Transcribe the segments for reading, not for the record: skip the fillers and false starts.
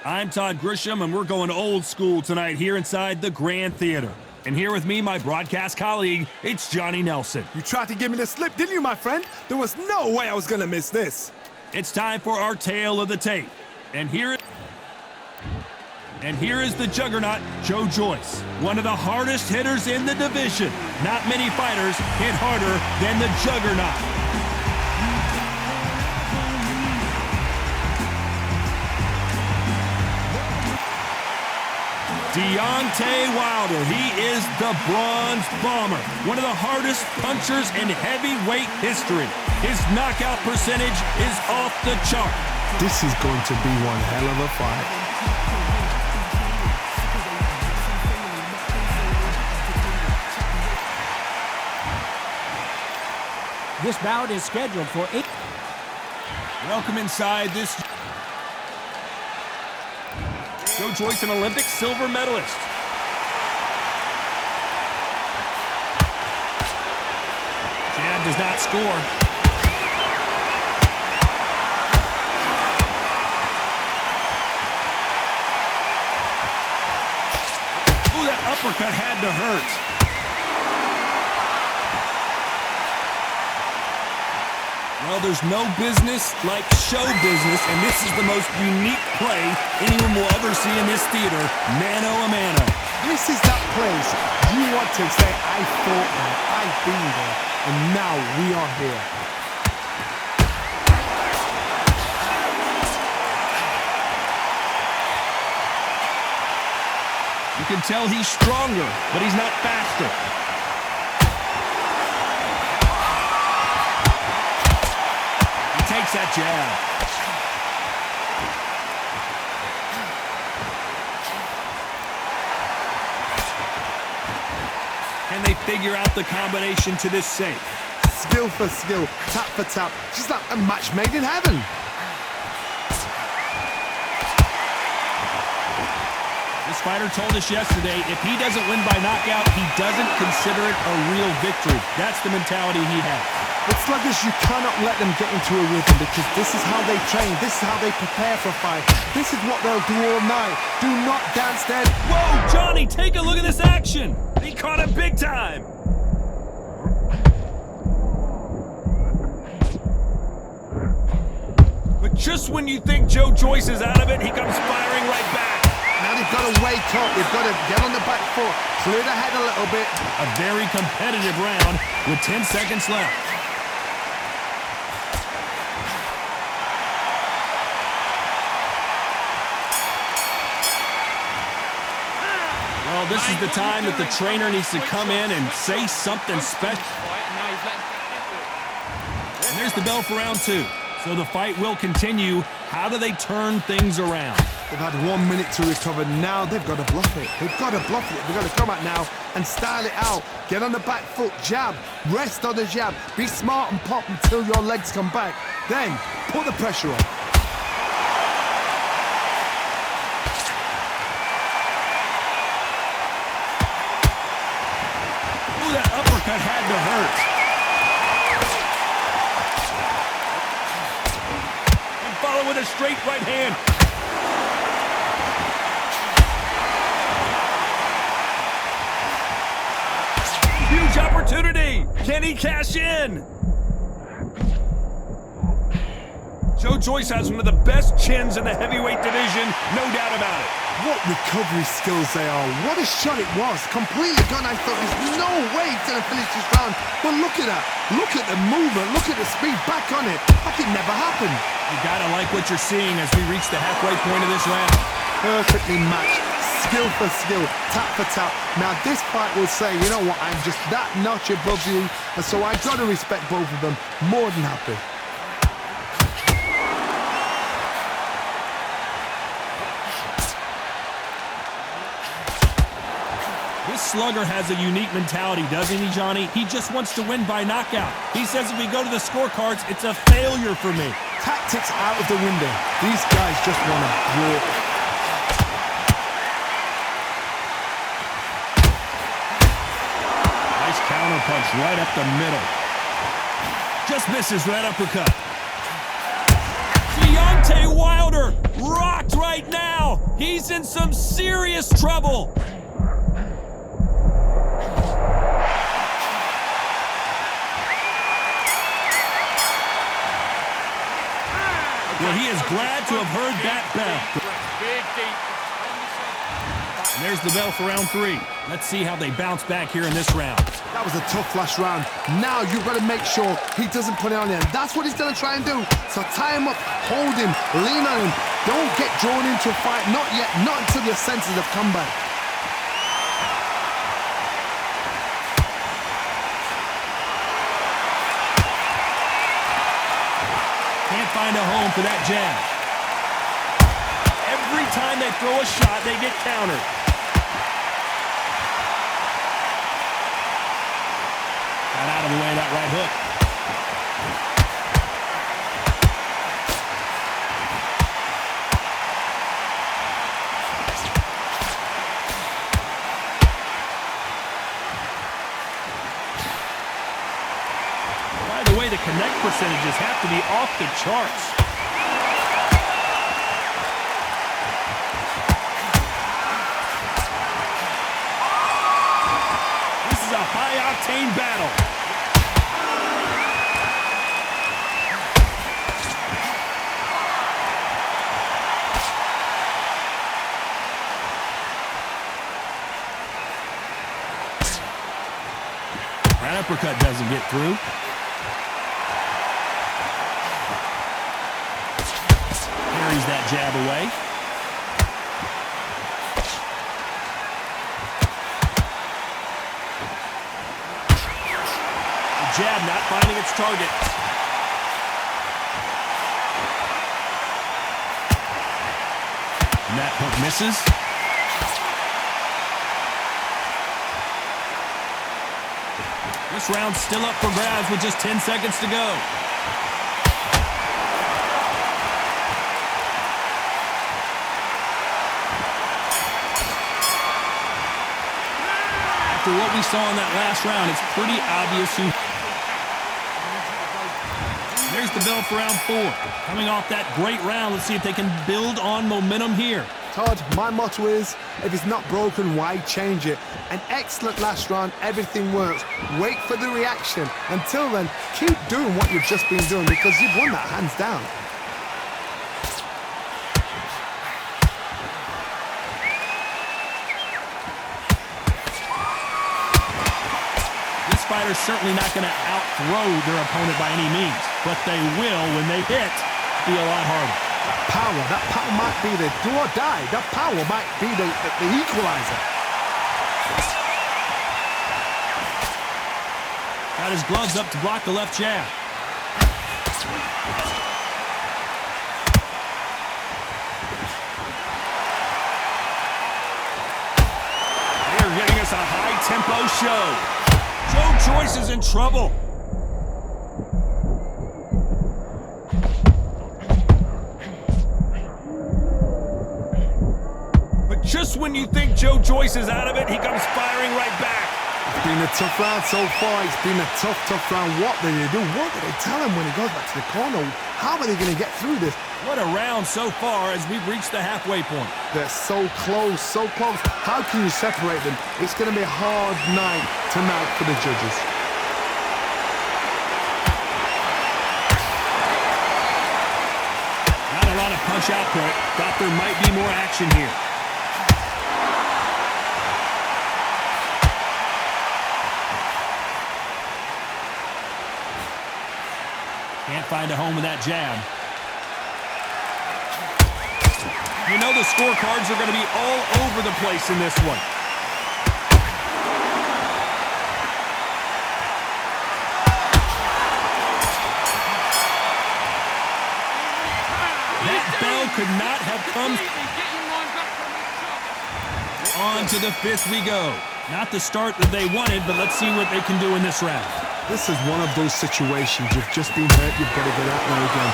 I'm Todd Grisham, and we're going old school tonight here inside the Grand Theater. And here with me, my broadcast colleague, it's Johnny Nelson. You tried to give me the slip, didn't you, my friend? There was no way I was going to miss this. It's time for our tale of the tape. And here is the juggernaut, Joe Joyce, one of the hardest hitters in the division. Not many fighters hit harder than the juggernaut. Deontay Wilder, he is the Bronze Bomber, one of the hardest punchers in heavyweight history. His knockout percentage is off the chart. This is going to be one hell of a fight. This bout is scheduled for 8. Welcome inside this. Joe Joyce, an Olympic silver medalist. Jab does not score. Ooh, that uppercut had to hurt. Well, there's no business like show business, and this is the most unique play anyone will ever see in this theater, mano a mano. This is that place you want to say, I fought there, I've been there, and now we are here. You can tell he's stronger, but he's not faster. Takes that jab. Can they figure out the combination to this safe? Skill for skill, tap for tap, just like a match made in heaven. This fighter told us yesterday, if he doesn't win by knockout, he doesn't consider it a real victory. That's the mentality he has. With sluggers, you cannot let them get into a rhythm because this is how they train, this is how they prepare for a fight. This is what they'll do all night. Do not dance dead. Whoa, Johnny, take a look at this action. He caught him big time. But just when you think Joe Joyce is out of it, he comes firing right back. Now they've got to wake up, they've got to get on the back foot, clear the head a little bit. A very competitive round with 10 seconds left. Well, this is the time that the trainer needs to come in and say something special. And there's the bell for round 2. So the fight will continue. How do they turn things around? They've had 1 minute to recover. Now they've got to bluff it. They've got to bluff it. They've got to come out now and style it out. Get on the back foot, jab, rest on the jab. Be smart and pop until your legs come back. Then put the pressure on. Ooh, that uppercut had to hurt. And follow with a straight right hand. Huge opportunity. Can he cash in? Joe Joyce has one of the best chins in the heavyweight division, no doubt about it. What recovery skills they are. What a shot it was. Completely gone. I thought there's no way he's going to finish this round. But look at that. Look at the movement. Look at the speed. Back on it. Like it never happened. You got to like what you're seeing as we reach the halfway point of this round. Perfectly matched. Skill for skill. Tap for tap. Now this fight will say, you know what, I'm just that notch above you. And so I've got to respect both of them. More than happy. This slugger has a unique mentality, doesn't he, Johnny? He just wants to win by knockout. He says if we go to the scorecards, it's a failure for me. Tactics out of the window. These guys just want to brawl. Nice counter punch right up the middle. Just misses that uppercut. The Deontay Wilder rocked right now. He's in some serious trouble. Well, he is glad to have heard that bell. And there's the bell for round 3. Let's see how they bounce back here in this round. That was a tough last round. Now you've got to make sure he doesn't put it on you. And that's what he's going to try and do. So tie him up, hold him, lean on him. Don't get drawn into a fight. Not yet. Not until your senses have come back. Can't find a home for that jab. Every time they throw a shot, they get countered. Got out of the way of that right hook. By the way, the connect percentages have to be off the charts. This is a high-octane battle. That uppercut doesn't get through. Carries that jab away. The jab not finding its target. And that hook misses. This round's still up for grabs with just 10 seconds to go. After what we saw in that last round, it's pretty obvious who... There's the bell for round 4. Coming off that great round, let's see if they can build on momentum here. Todd, my motto is, if it's not broken, why change it? An excellent last round, everything works. Wait for the reaction. Until then, keep doing what you've just been doing because you've won that hands down. This fighter's certainly not going to out-throw their opponent by any means, but they will, when they hit, be a lot harder. That power might be the do or die. That power might be the equalizer. Got his gloves up to block the left jab. They're getting us a high-tempo show. Joe Joyce is in trouble. But just when you think Joe Joyce is out of it, he comes firing right back. It's been a tough round so far. It's been a tough round. What do they do? What do they tell him when he goes back to the corner? How are they going to get through this? What a round so far as we've reached the halfway point. They're so close, so close. How can you separate them? It's going to be a hard night tonight for the judges. Not a lot of punch output. Thought there might be more action here. Can't find a home with that jab. You know the scorecards are going to be all over the place in this one. That bell could not have come. On to the 5th we go. Not the start that they wanted, but let's see what they can do in this round. This is one of those situations. You've just been hurt. You've got to get out there again.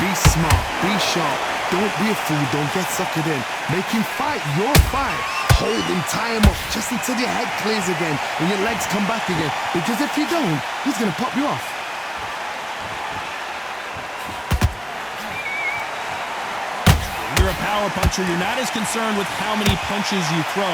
Be smart. Be sharp. Don't be a fool. Don't get suckered in. Make him fight your fight. Hold him, tie him up just until your head clears again and your legs come back again. Because if you don't, he's going to pop you off. you're a power puncher, you're not as concerned with how many punches you throw.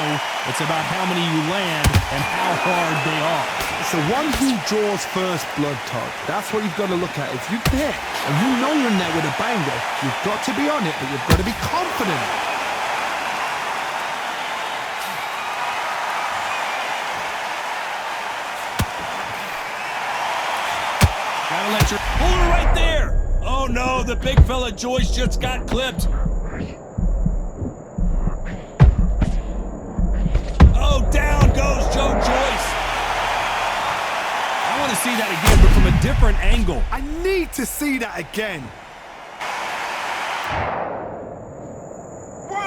It's about how many you land and how hard they are. It's the one who draws first blood, Todd. That's what you've got to look at. If you hit and you know you're in there with a banger, you've got to be on it, but you've got to be confident. Gotta let your... Hold her right there! Oh no, the big fella Joyce just got clipped. Oh, down goes Joe Joyce. I want to see that again, but from a different angle. I need to see that again. 1, 2, 3, 4.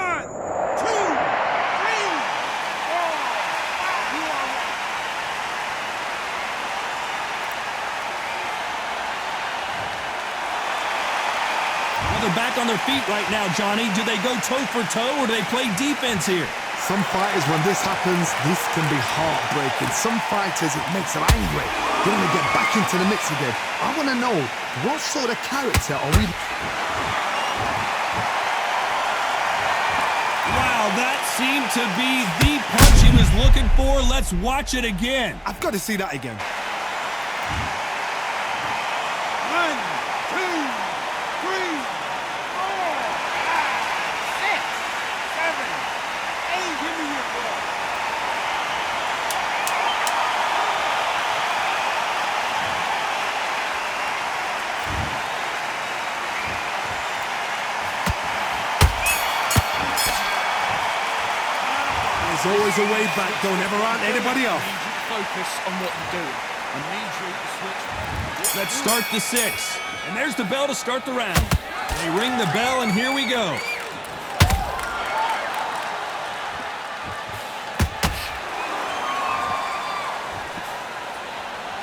Well, they're back on their feet right now, Johnny. Do they go toe for toe or do they play defense here? Some fighters, when this happens, this can be heartbreaking. Some fighters, it makes them angry. They want to get back into the mix again. I want to know, what sort of character are we... Wow, that seemed to be the punch he was looking for. Let's watch it again. I've got to see that again. 1, 2, 3, 4, 5, 6, 7, 8. Give me your ball. There's always a way back. Don't ever run anybody off. Focus on what you're doing. I need you to switch. Let's start the 6. And there's the bell to start the round. They ring the bell, and here we go.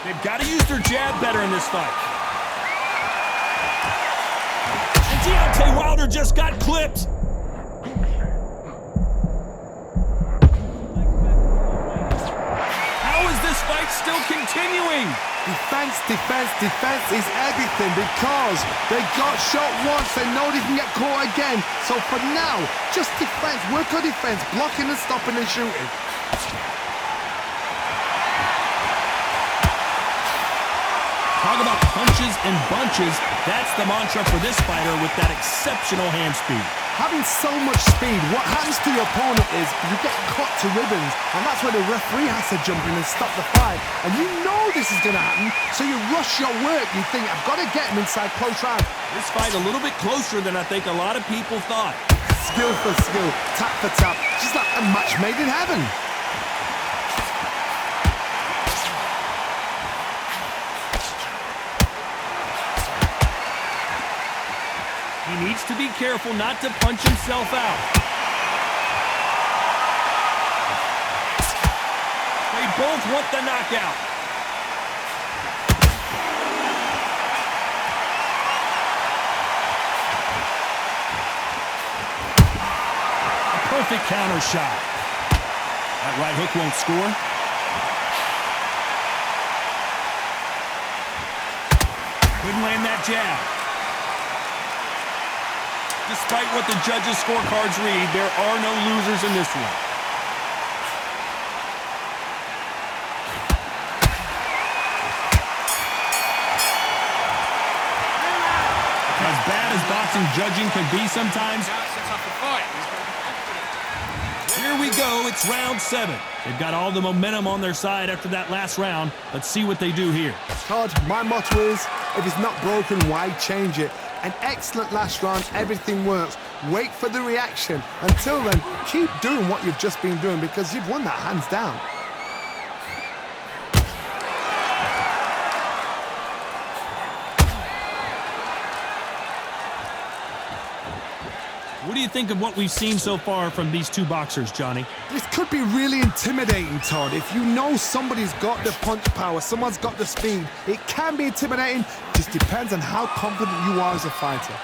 They've got to use their jab better in this fight. And Deontay Wilder just got clipped. How is this fight still continuing? Defense, defense, defense is everything because they got shot once. They know they can get caught again. So for now, just defense, work on defense, blocking and stopping and shooting. Talk about punches and bunches. That's the mantra for this fighter with that exceptional hand speed. Having so much speed, what happens to your opponent is you get cut to ribbons, and that's where the referee has to jump in and stop the fight. And you know this is going to happen, so you rush your work. You think, I've got to get him inside close round. This fight a little bit closer than I think a lot of people thought. Skill for skill, tap for tap, just like a match made in heaven. He needs to be careful not to punch himself out. They both want the knockout. A perfect counter shot. That right hook won't score. Couldn't land that jab. Despite what the judges' scorecards read, there are no losers in this one. As bad as boxing judging can be sometimes, here we go, it's round 7. They've got all the momentum on their side after that last round. Let's see what they do here. Todd, my motto is, if it's not broken, why change it? An excellent last round, everything works. Wait for the reaction. Until then, keep doing what you've just been doing because you've won that hands down. What do you think of what we've seen so far from these two boxers, Johnny? This could be really intimidating, Todd. If you know somebody's got the punch power, someone's got the speed, it can be intimidating. Just depends on how confident you are as a fighter.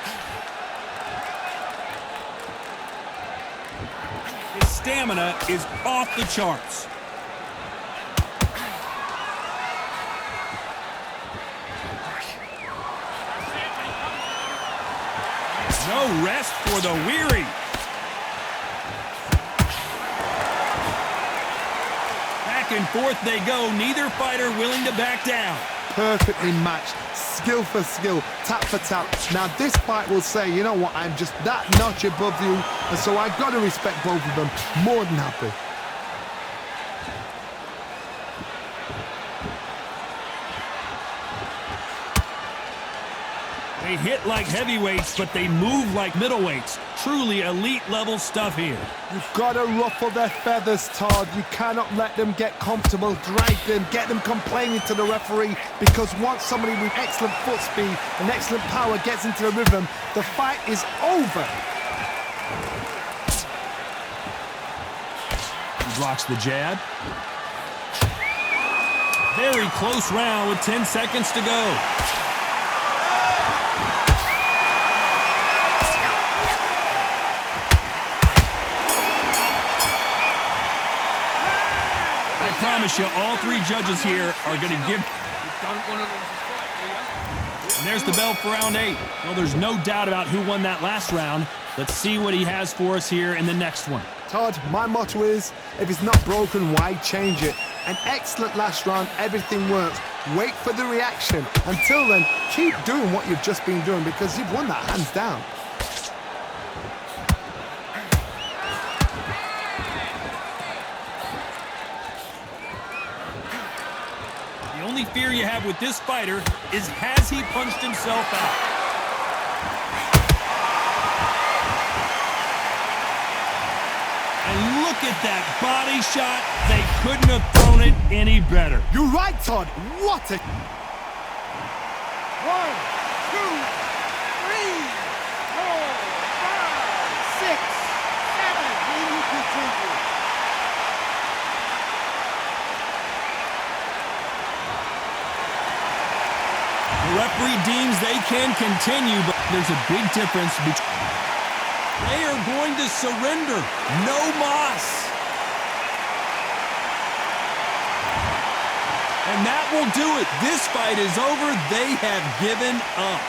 His stamina is off the charts. No rest for the weary. Back and forth they go, neither fighter willing to back down. Perfectly matched, skill for skill, tap for tap. Now this fight will say, you know what, I'm just that notch above you, and so I've got to respect both of them. More than happy. They hit like heavyweights, but they move like middleweights. Truly elite level stuff here. You've got to ruffle their feathers, Todd. You cannot let them get comfortable, drag them, get them complaining to the referee, because once somebody with excellent foot speed and excellent power gets into the rhythm, the fight is over. He blocks the jab. Very close round with 10 seconds to go. I promise you, all three judges here are going to give... You don't want to lose this fight, do you? And there's the bell for round 8. Well, there's no doubt about who won that last round. Let's see what he has for us here in the next one. Todd, my motto is, if it's not broken, why change it? An excellent last round, everything works. Wait for the reaction. Until then, keep doing what you've just been doing, because you've won that hands down. The only fear you have with this fighter is, has he punched himself out? And look at that body shot. They couldn't have thrown it any better. You're right, Todd. What a... 1, 2, 3, 4, 5, 6, 7. Will you continue? The referee deems they can continue, but there's a big difference between... They are going to surrender. No mas. And that will do it. This fight is over. They have given up.